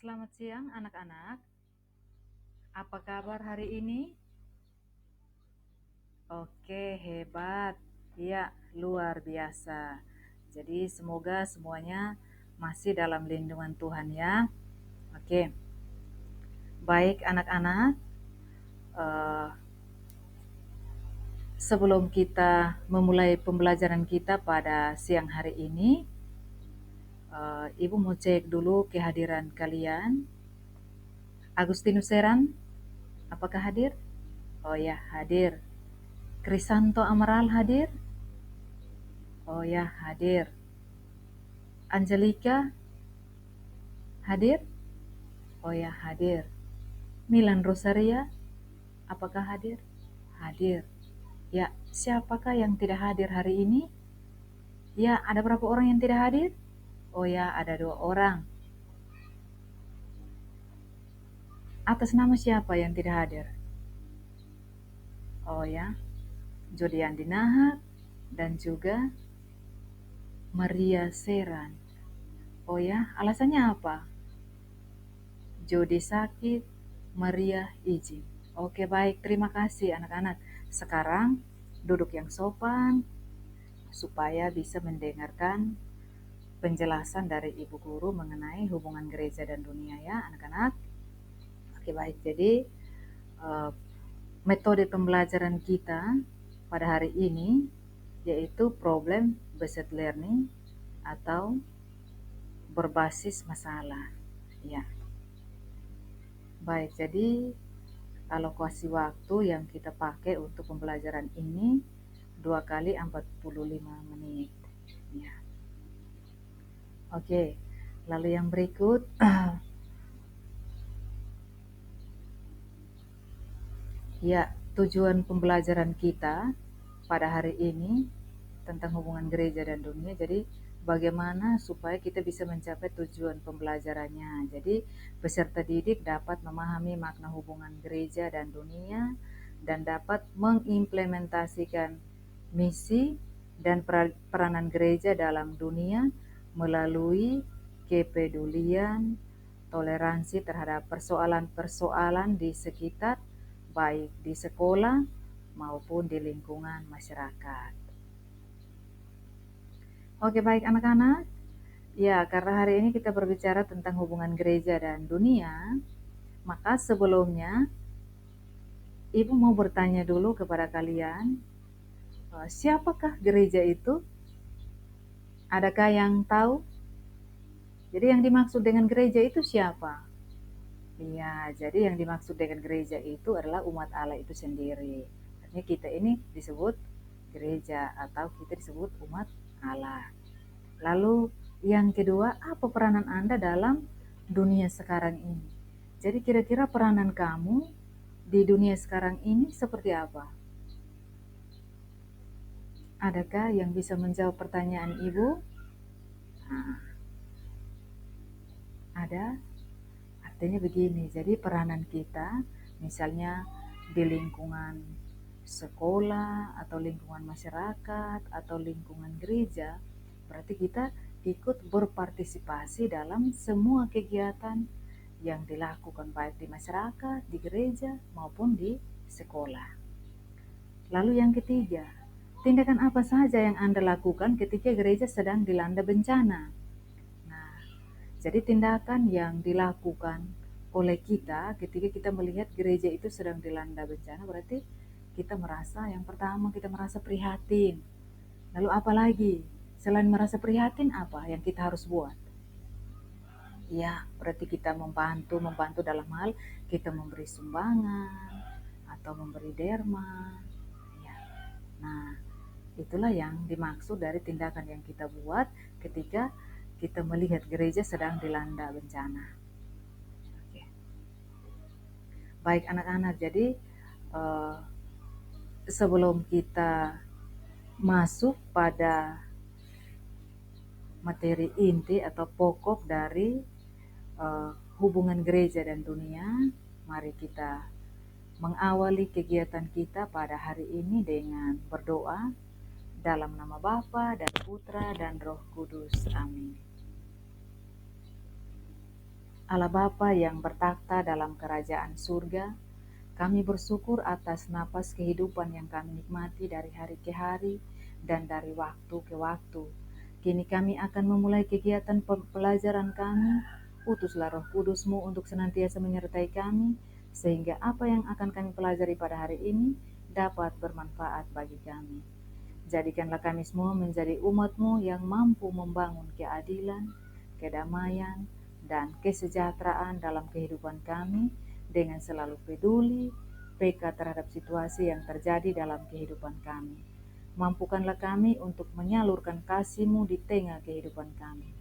Selamat siang anak-anak. Apa kabar hari ini? Oke, hebat. Ya, luar biasa. Jadi semoga semuanya masih dalam lindungan Tuhan ya. Oke. Baik anak-anak, eh, sebelum kita memulai pembelajaran kita pada siang hari ini, Ibu mau cek dulu kehadiran kalian. Agustinus Seran, apakah hadir? Oh ya, hadir. Krisanto Amaral hadir? Oh ya, hadir. Angelika hadir? Oh ya, hadir. Milan Rosaria, apakah hadir? Hadir. Ya, siapakah yang tidak hadir hari ini? Ya, ada berapa orang yang tidak hadir? Oh ya, ada 2 orang. Atas nama siapa yang tidak hadir? Oh ya, Jodiandi Nahar dan juga Maria Seran. Oh ya, alasannya apa? Jodi sakit, Maria izin. Oke, baik. Terima kasih anak-anak. Sekarang duduk yang sopan supaya bisa mendengarkan penjelasan dari Ibu Guru mengenai hubungan gereja dan dunia ya anak-anak. Oke, baik. Jadi metode pembelajaran kita pada hari ini yaitu problem based learning atau berbasis masalah. Ya. Baik, jadi alokasi waktu yang kita pakai untuk pembelajaran ini 2 kali 45 menit. Ya. Oke, lalu yang berikut ya, tujuan pembelajaran kita pada hari ini tentang hubungan gereja dan dunia. Jadi bagaimana supaya kita bisa mencapai tujuan pembelajarannya. Jadi peserta didik dapat memahami makna hubungan gereja dan dunia dan dapat mengimplementasikan misi dan peranan gereja dalam dunia melalui kepedulian, toleransi terhadap persoalan-persoalan di sekitar, baik di sekolah maupun di lingkungan masyarakat. Oke, baik anak-anak. Ya, karena hari ini kita berbicara tentang hubungan gereja dan dunia, maka sebelumnya Ibu mau bertanya dulu kepada kalian, siapakah gereja itu? Adakah yang tahu? Jadi yang dimaksud dengan gereja itu siapa? Iya, jadi yang dimaksud dengan gereja itu adalah umat Allah itu sendiri. Artinya kita ini disebut gereja atau kita disebut umat Allah. Lalu yang kedua, apa peranan Anda dalam dunia sekarang ini? Jadi kira-kira peranan kamu di dunia sekarang ini seperti apa? Adakah yang bisa menjawab pertanyaan Ibu? Nah, ada? Artinya begini, jadi peranan kita misalnya di lingkungan sekolah atau lingkungan masyarakat atau lingkungan gereja, berarti kita ikut berpartisipasi dalam semua kegiatan yang dilakukan baik di masyarakat, di gereja maupun di sekolah. Lalu yang ketiga, tindakan apa saja yang Anda lakukan ketika gereja sedang dilanda bencana? Nah, jadi tindakan yang dilakukan oleh kita ketika kita melihat gereja itu sedang dilanda bencana berarti kita merasa, yang pertama kita merasa prihatin. Lalu apa lagi? Selain merasa prihatin, apa yang kita harus buat? Ya, berarti kita membantu dalam hal kita memberi sumbangan atau memberi derma. Ya. Nah, itulah yang dimaksud dari tindakan yang kita buat ketika kita melihat gereja sedang dilanda bencana. Oke. Baik anak-anak, jadi sebelum kita masuk pada materi inti atau pokok dari hubungan gereja dan dunia, mari kita mengawali kegiatan kita pada hari ini dengan berdoa dalam nama Bapa dan Putra dan Roh Kudus. Amin. Allah Bapa yang bertakhta dalam kerajaan surga, kami bersyukur atas napas kehidupan yang kami nikmati dari hari ke hari dan dari waktu ke waktu. Kini kami akan memulai kegiatan pembelajaran kami. Utuslah Roh Kudus-Mu untuk senantiasa menyertai kami, sehingga apa yang akan kami pelajari pada hari ini dapat bermanfaat bagi kami. Jadikanlah kami semua menjadi umat-Mu yang mampu membangun keadilan, kedamaian, dan kesejahteraan dalam kehidupan kami dengan selalu peduli, peka terhadap situasi yang terjadi dalam kehidupan kami. Mampukanlah kami untuk menyalurkan kasih-Mu di tengah kehidupan kami.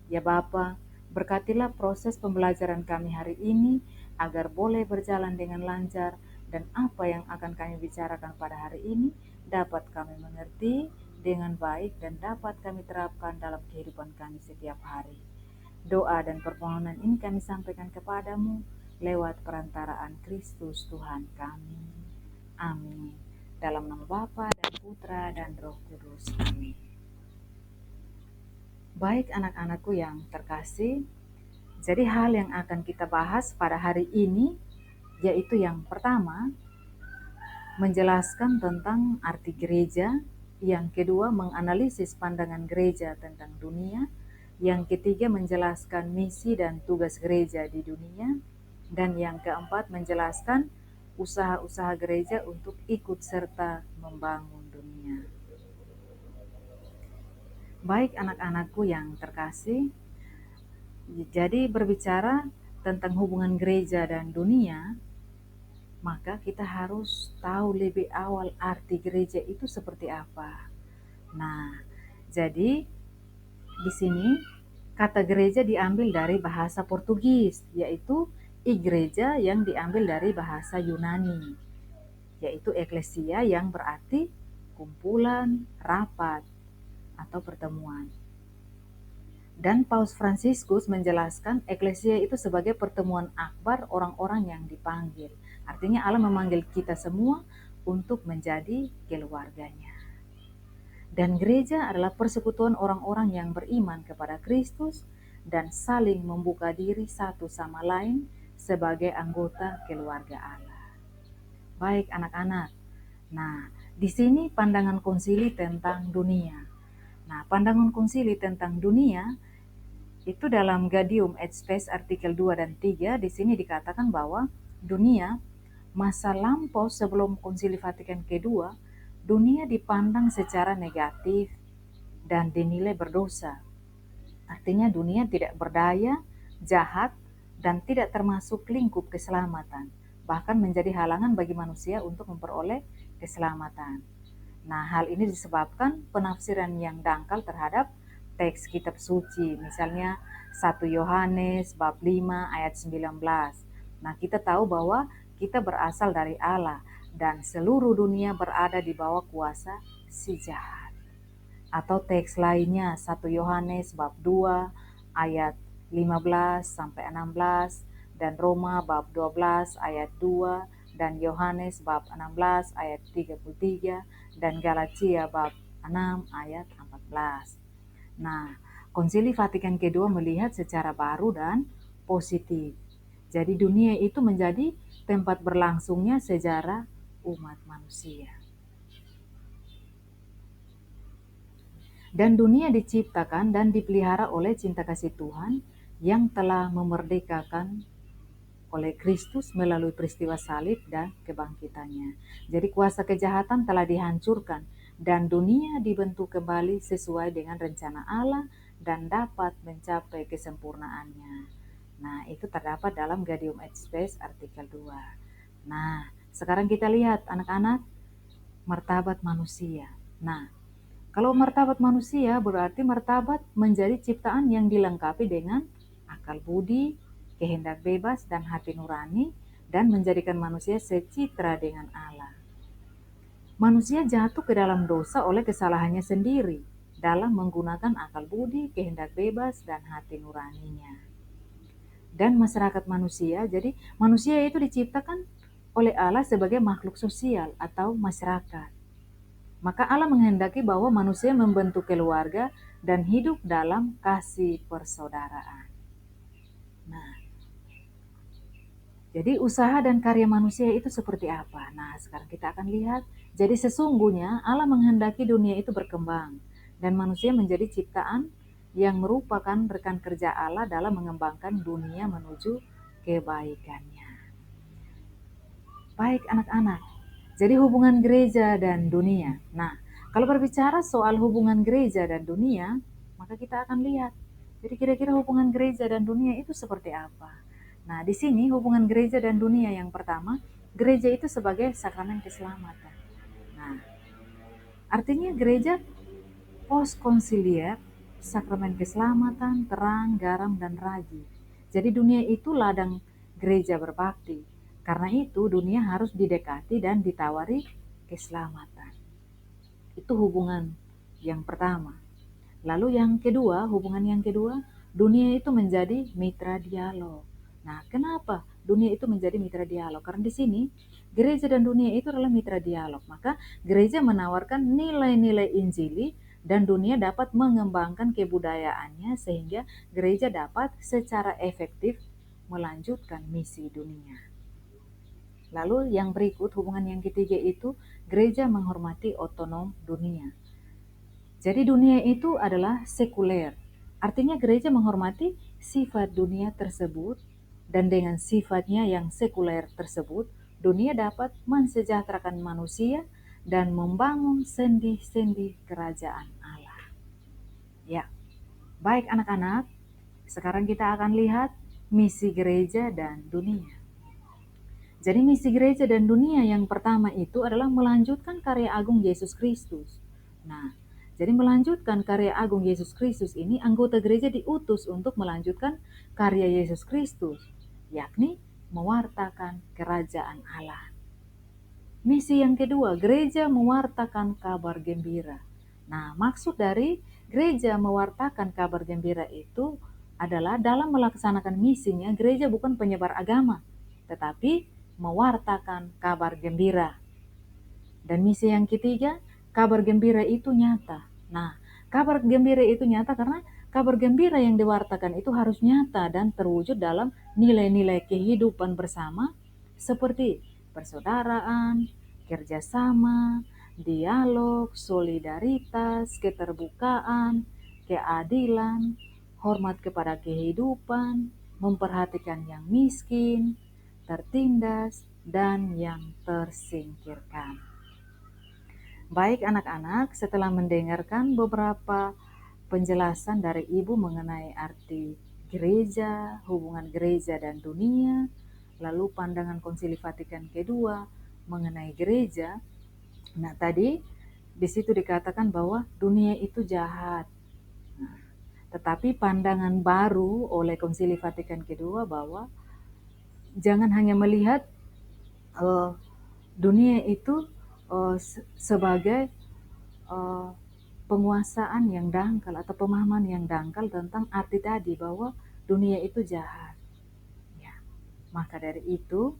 Ya Bapa, berkatilah proses pembelajaran kami hari ini agar boleh berjalan dengan lancar dan apa yang akan kami bicarakan pada hari ini dapat kami mengerti dengan baik dan dapat kami terapkan dalam kehidupan kami setiap hari. Doa dan permohonan ini kami sampaikan kepadamu lewat perantaraan Kristus Tuhan kami. Amin. Dalam nama Bapa dan Putra dan Roh Kudus. Amin. Baik anak-anakku yang terkasih, jadi hal yang akan kita bahas pada hari ini yaitu yang pertama, menjelaskan tentang arti gereja, yang kedua menganalisis pandangan gereja tentang dunia, yang ketiga menjelaskan misi dan tugas gereja di dunia, dan yang keempat menjelaskan usaha-usaha gereja untuk ikut serta membangun dunia. Baik anak-anakku yang terkasih, jadi berbicara tentang hubungan gereja dan dunia, maka kita harus tahu lebih awal arti gereja itu seperti apa. Nah, jadi di sini kata gereja diambil dari bahasa Portugis, yaitu igreja yang diambil dari bahasa Yunani, yaitu eklesia yang berarti kumpulan, rapat, atau pertemuan. Dan Paus Fransiskus menjelaskan eklesia itu sebagai pertemuan akbar orang-orang yang dipanggil. Artinya Allah memanggil kita semua untuk menjadi keluarganya. Dan gereja adalah persekutuan orang-orang yang beriman kepada Kristus dan saling membuka diri satu sama lain sebagai anggota keluarga Allah. Baik anak-anak. Nah, di sini pandangan konsili tentang dunia. Nah, pandangan konsili tentang dunia itu dalam Gaudium et Spes artikel 2 dan 3 di sini dikatakan bahwa dunia masa lampau sebelum Konsili Vatikan kedua, dunia dipandang secara negatif dan dinilai berdosa. Artinya dunia tidak berdaya, jahat, dan tidak termasuk lingkup keselamatan, bahkan menjadi halangan bagi manusia untuk memperoleh keselamatan. Nah, hal ini disebabkan penafsiran yang dangkal terhadap teks kitab suci, misalnya 1 Yohanes bab 5 ayat 19. Nah, kita tahu bahwa kita berasal dari Allah dan seluruh dunia berada di bawah kuasa si jahat. Atau teks lainnya 1 Yohanes bab 2 ayat 15 sampai 16 dan Roma bab 12 ayat 2 dan Yohanes bab 16 ayat 33 dan Galatia bab 6 ayat 14. Nah, Konsili Vatikan kedua melihat secara baru dan positif. Jadi dunia itu menjadi tempat berlangsungnya sejarah umat manusia. Dan dunia diciptakan dan dipelihara oleh cinta kasih Tuhan yang telah memerdekakan oleh Kristus melalui peristiwa salib dan kebangkitannya. Jadi kuasa kejahatan telah dihancurkan dan dunia dibentuk kembali sesuai dengan rencana Allah dan dapat mencapai kesempurnaannya. Nah, itu terdapat dalam Gaudium et Spes artikel 2. Nah, sekarang kita lihat anak-anak martabat manusia. Nah, kalau martabat manusia berarti martabat menjadi ciptaan yang dilengkapi dengan akal budi, kehendak bebas dan hati nurani, dan menjadikan manusia secitra dengan Allah. Manusia jatuh ke dalam dosa oleh kesalahannya sendiri dalam menggunakan akal budi, kehendak bebas, dan hati nuraninya. Dan masyarakat manusia, jadi manusia itu diciptakan oleh Allah sebagai makhluk sosial atau masyarakat. Maka Allah menghendaki bahwa manusia membentuk keluarga dan hidup dalam kasih persaudaraan. Nah, Jadi usaha dan karya manusia itu seperti apa? Nah, sekarang kita akan lihat. Jadi sesungguhnya Allah menghendaki dunia itu berkembang dan manusia menjadi ciptaan yang merupakan rekan kerja Allah dalam mengembangkan dunia menuju kebaikannya. Baik anak-anak, jadi hubungan gereja dan dunia. Nah, kalau berbicara soal hubungan gereja dan dunia, maka kita akan lihat. Jadi kira-kira hubungan gereja dan dunia itu seperti apa? Nah, di sini hubungan gereja dan dunia yang pertama, gereja itu sebagai sakramen keselamatan. Nah, artinya gereja post konsilier, sakramen keselamatan, terang, garam, dan ragi. Jadi dunia itu ladang gereja berbakti. Karena itu dunia harus didekati dan ditawari keselamatan. Itu hubungan yang pertama. Lalu yang kedua, hubungan yang kedua, dunia itu menjadi mitra dialog. Nah, kenapa dunia itu menjadi mitra dialog? Karena di sini gereja dan dunia itu adalah mitra dialog. Maka gereja menawarkan nilai-nilai Injili dan dunia dapat mengembangkan kebudayaannya sehingga gereja dapat secara efektif melanjutkan misi dunia. Lalu yang berikut, hubungan yang ketiga itu gereja menghormati otonom dunia. Jadi dunia itu adalah sekuler. Artinya gereja menghormati sifat dunia tersebut dan dengan sifatnya yang sekuler tersebut, dunia dapat mensejahterakan manusia dan membangun sendi-sendi kerajaan Allah. Ya, baik anak-anak, sekarang kita akan lihat misi gereja dan dunia. Jadi misi gereja dan dunia yang pertama itu adalah melanjutkan karya agung Yesus Kristus. Nah, jadi melanjutkan karya agung Yesus Kristus ini, anggota gereja diutus untuk melanjutkan karya Yesus Kristus, yakni mewartakan kerajaan Allah. Misi yang kedua, gereja mewartakan kabar gembira. Nah, maksud dari gereja mewartakan kabar gembira itu adalah dalam melaksanakan misinya, gereja bukan penyebar agama, tetapi mewartakan kabar gembira. Dan misi yang ketiga, kabar gembira itu nyata. Nah, kabar gembira itu nyata karena kabar gembira yang diwartakan itu harus nyata dan terwujud dalam nilai-nilai kehidupan bersama seperti persaudaraan, kerjasama, dialog, solidaritas, keterbukaan, keadilan, hormat kepada kehidupan, memperhatikan yang miskin, tertindas, dan yang tersingkirkan. Baik anak-anak, setelah mendengarkan beberapa penjelasan dari Ibu mengenai arti gereja, hubungan gereja dan dunia, lalu pandangan Konsili Vatikan kedua mengenai gereja. Nah, tadi di situ dikatakan bahwa dunia itu jahat. Nah, tetapi pandangan baru oleh Konsili Vatikan kedua bahwa jangan hanya melihat dunia itu sebagai penguasaan yang dangkal atau pemahaman yang dangkal tentang arti tadi bahwa dunia itu jahat. Ya, maka dari itu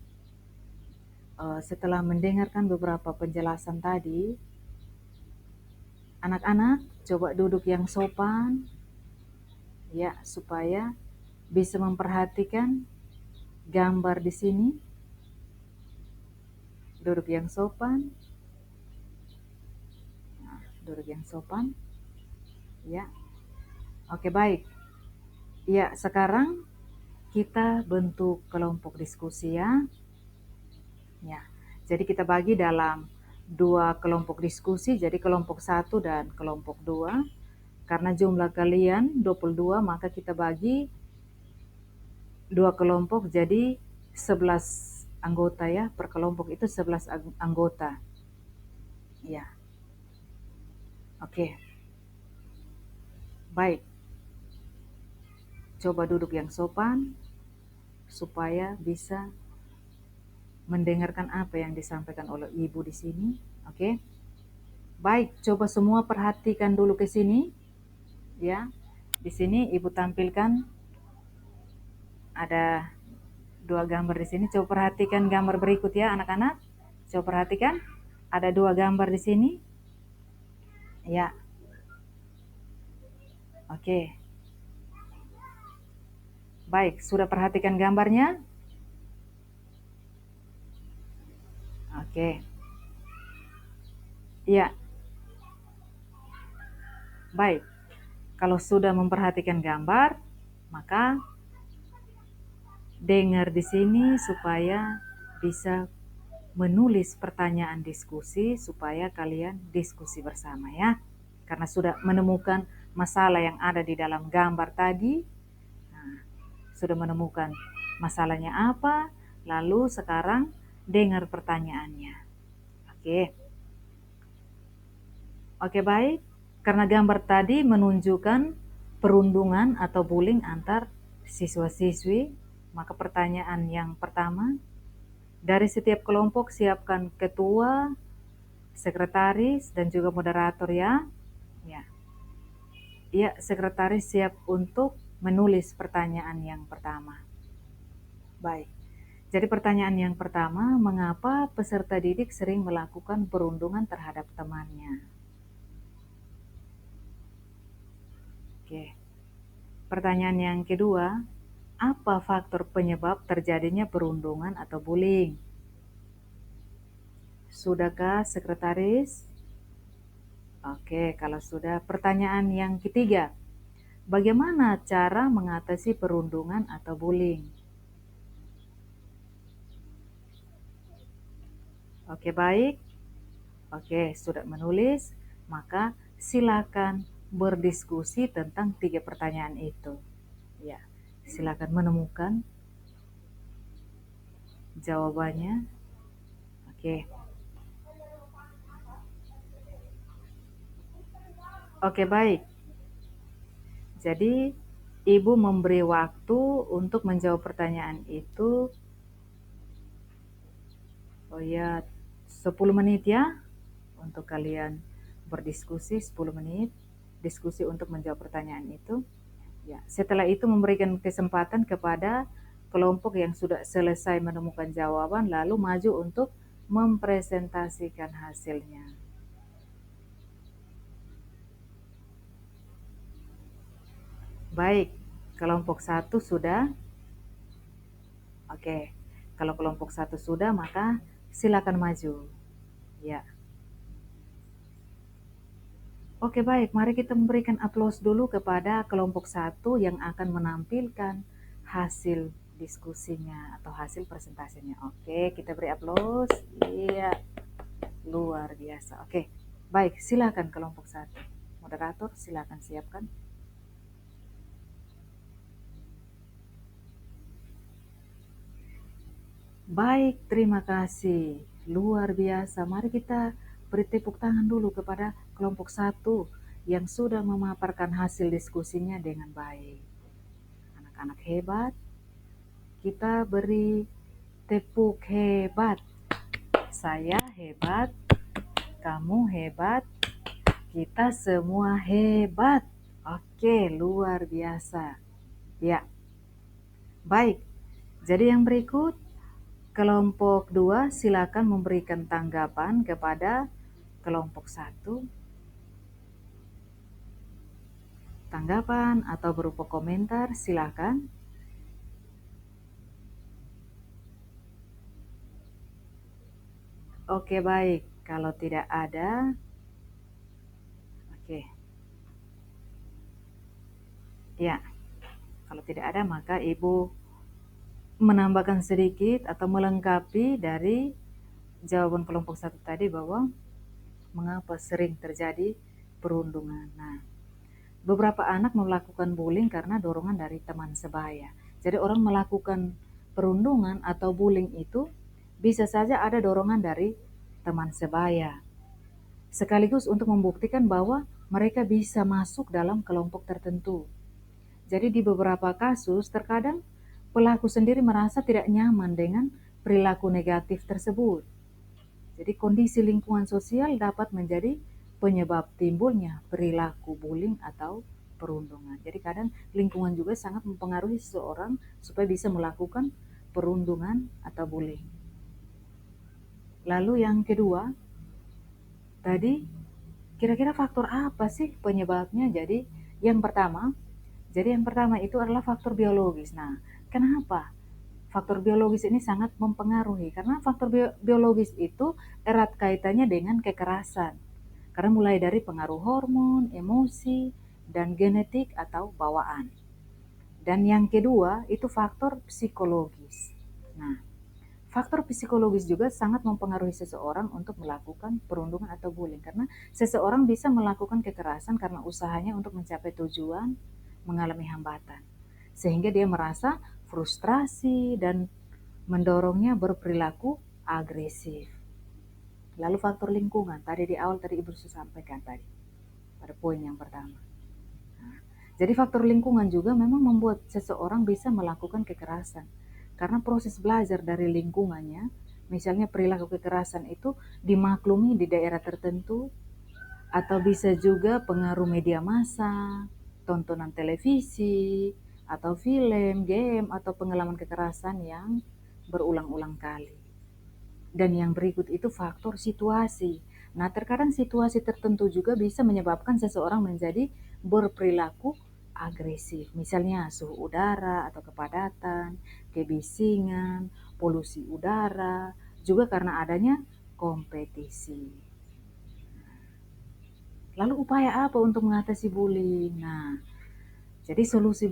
setelah mendengarkan beberapa penjelasan tadi, anak-anak coba duduk yang sopan, ya, supaya bisa memperhatikan gambar di sini. Duduk yang sopan. Nah, duduk yang sopan. Ya. Oke, baik. Ya, sekarang kita bentuk kelompok diskusi ya. Ya. Jadi kita bagi dalam 2 kelompok diskusi, jadi kelompok 1 dan kelompok 2. Karena jumlah kalian 22, maka kita bagi 2 kelompok jadi 11 anggota ya, per kelompok itu 11 anggota. Ya. Oke. Baik. Coba duduk yang sopan supaya bisa mendengarkan apa yang disampaikan oleh Ibu di sini. Oke. Baik, coba semua perhatikan dulu ke sini. Ya. Di sini Ibu tampilkan ada 2 gambar di sini. Coba perhatikan gambar berikut ya, anak-anak. Coba perhatikan. Ada 2 gambar di sini. Ya. Oke. Baik, sudah perhatikan gambarnya? Oke, iya, baik. Kalau sudah memperhatikan gambar, maka dengar di sini supaya bisa menulis pertanyaan diskusi supaya kalian diskusi bersama ya. Karena sudah menemukan masalah yang ada di dalam gambar tadi, nah, sudah menemukan masalahnya apa, lalu sekarang dengar pertanyaannya. Oke, oke baik. Karena gambar tadi menunjukkan perundungan atau bullying antar siswa-siswi, maka pertanyaan yang pertama, dari setiap kelompok siapkan ketua, sekretaris, dan juga moderator ya. Ya, ya sekretaris siap untuk menulis pertanyaan yang pertama. Baik. Jadi pertanyaan yang pertama, mengapa peserta didik sering melakukan perundungan terhadap temannya? Oke. Pertanyaan yang kedua, apa faktor penyebab terjadinya perundungan atau bullying? Sudahkah sekretaris? Oke, kalau sudah. Pertanyaan yang ketiga, bagaimana cara mengatasi perundungan atau bullying? Oke, baik. Oke, sudah menulis, maka silakan berdiskusi tentang 3 pertanyaan itu. Ya, silakan menemukan jawabannya. Oke. Oke, baik. Jadi, Ibu memberi waktu untuk menjawab pertanyaan itu, oh ya, 10 menit ya, untuk kalian berdiskusi 10 menit, diskusi untuk menjawab pertanyaan itu. Ya, setelah itu memberikan kesempatan kepada kelompok yang sudah selesai menemukan jawaban, lalu maju untuk mempresentasikan hasilnya. Baik, kelompok 1 sudah. Oke, kalau kelompok 1 sudah, maka silakan maju. Ya. Oke, baik. Mari kita memberikan aplaus dulu kepada kelompok 1 yang akan menampilkan hasil diskusinya atau hasil presentasinya. Oke, kita beri aplaus. Iya, luar biasa. Oke, baik. Silakan kelompok 1. Moderator, silakan siapkan. Baik, terima kasih. Luar biasa. Mari kita beri tepuk tangan dulu kepada kelompok 1 yang sudah memaparkan hasil diskusinya dengan baik. Anak-anak hebat. Kita beri tepuk hebat. Saya hebat, kamu hebat, kita semua hebat. Oke, luar biasa. Ya, baik. Jadi yang berikut, kelompok 2 silakan memberikan tanggapan kepada kelompok 1. Tanggapan atau berupa komentar, silakan. Oke, baik. Kalau tidak ada, oke. Ya, kalau tidak ada maka Ibu menambahkan sedikit atau melengkapi dari jawaban kelompok 1 tadi bahwa mengapa sering terjadi perundungan. Nah, beberapa anak melakukan bullying karena dorongan dari teman sebaya. Jadi orang melakukan perundungan atau bullying itu bisa saja ada dorongan dari teman sebaya. Sekaligus untuk membuktikan bahwa mereka bisa masuk dalam kelompok tertentu. Jadi di beberapa kasus terkadang pelaku sendiri merasa tidak nyaman dengan perilaku negatif tersebut. Jadi kondisi lingkungan sosial dapat menjadi penyebab timbulnya perilaku bullying atau perundungan. Jadi kadang lingkungan juga sangat mempengaruhi seseorang supaya bisa melakukan perundungan atau bullying. Lalu yang kedua, tadi kira-kira faktor apa sih penyebabnya? Yang pertama itu adalah faktor biologis. Nah, kenapa faktor biologis ini sangat mempengaruhi, karena faktor biologis itu erat kaitannya dengan kekerasan. Karena mulai dari pengaruh hormon, emosi, dan genetik atau bawaan. Dan yang kedua itu faktor psikologis. Nah, faktor psikologis juga sangat mempengaruhi seseorang untuk melakukan perundungan atau bullying, karena seseorang bisa melakukan kekerasan karena usahanya untuk mencapai tujuan mengalami hambatan, sehingga dia merasa frustrasi dan mendorongnya berperilaku agresif. Lalu faktor lingkungan, tadi di awal tadi Ibu sudah sampaikan tadi, pada poin yang pertama. Nah, jadi faktor lingkungan juga memang membuat seseorang bisa melakukan kekerasan. Karena proses belajar dari lingkungannya, misalnya perilaku kekerasan itu dimaklumi di daerah tertentu, atau bisa juga pengaruh media massa, tontonan televisi, atau film, game, atau pengalaman kekerasan yang berulang-ulang kali. Dan yang berikut itu faktor situasi. Nah, terkadang situasi tertentu juga bisa menyebabkan seseorang menjadi berperilaku agresif. Misalnya suhu udara atau kepadatan, kebisingan, polusi udara, juga karena adanya kompetisi. Lalu upaya apa untuk mengatasi bullying? Nah, jadi solusi